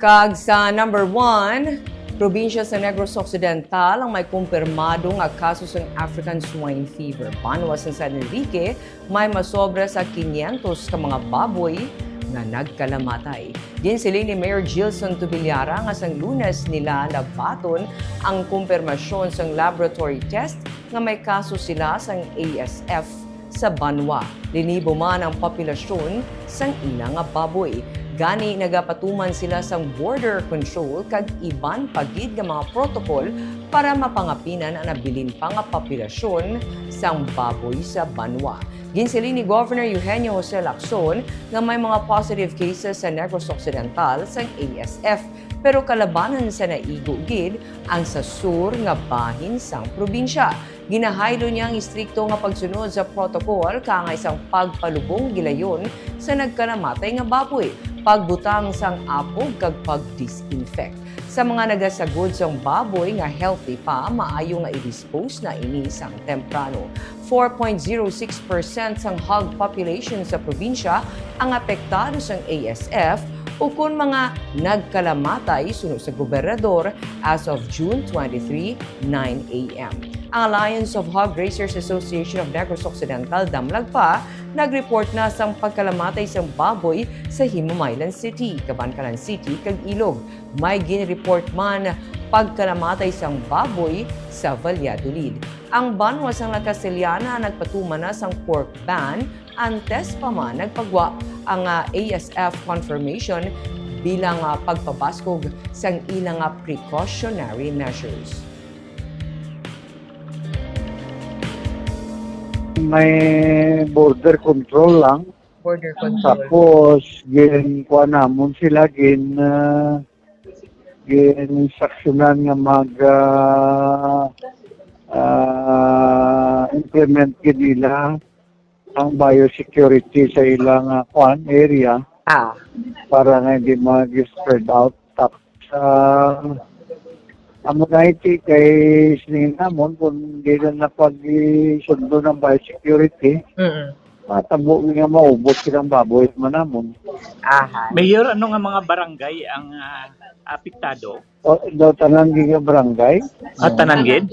Kag sa number 1, probinsya sa Negros Occidental ang may kumpirmado nga kaso sa African swine fever. Banwa sa San Enrique, may masobra sa 500 ka mga baboy na nagkalamatay. Din sila ni Mayor Gilson Tubilyara nga sang Lunes nila nabaton ang kumpirmasyon sang laboratory test nga may kaso sila sang ASF sa Banwa. Linibo man ang populasyon sang ilang nga baboy. Gani nagapatuman sila sang border control kag iban pagid nga mga protocol para mapangapinan ang nabilin pa nga populasyon sang baboy sa Banwa. Ginsili ni Governor Eugenio Jose Lacson nga may mga positive cases sa Negros Occidental sang ASF pero kalabanan sa naigo gid ang sa sur nga bahin sang probinsya. Ginahaylo niya ang istrikto nga pagsunod sa protocol kangay isang pagpalubong gilayon sa nagkalamatay nga baboy, pagbutang sang apog kag pag-disinfect. Sa mga nagasagod sang baboy nga healthy pa, maayo nga i-dispose na ini sang temprano. 4.06% sang hog population sa probinsya ang apektado sang ASF o kung mga nagkalamatay sunod sa gobernador as of June 23, 9 a.m. Ang Alliance of Hog Raisers Association of Negros Occidental, Damlag pa, nag-report na sang pagkalamatay sang baboy sa Himamaylan City, Cabancalan City, kag Ilog. May gin-report man pagkalamatay sang baboy sa Valladolid. Ang Banwa sang Nagkastelyana nagpatuman na sang pork ban, antes pa man nagpagwa ang ASF confirmation bilang pagpabaskog sang ilang precautionary measures. May border control lang. Border control. Tapos, kuha namon sila, saksyonan nga implement nila ang biosecurity sa ilang area para nga hindi mag-spread out. Tapos, ang mga iti kay siningin namon kung hindi na napag-isundo ng biosecurity, matabo nga maubos silang baboy man namon. Mayor, ano nga mga barangay ang apektado? Daw tanan nga barangay. Tananggid?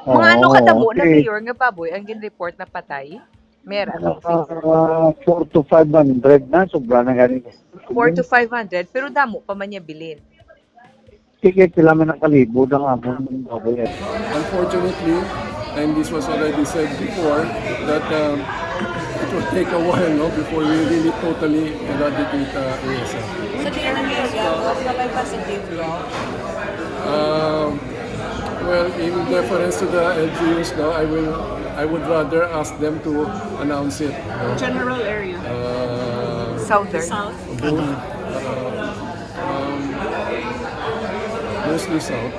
Mga ano kadamo na okay. mayor nga baboy ang gin-report na patay? Meron. 4 to 500 na, sobra na galing. 4 to 500, pero damo pa man niya bilin. Sige, sila man nakalibo ng amon baboy. Unfortunately, and this was already said before, that it will take a while before we really totally eradicate ASF. Sa tiyan ng area, what na may positive Well, in deference to the LGUs now, I would rather ask them to announce it. general area? Southern? Both, mostly south.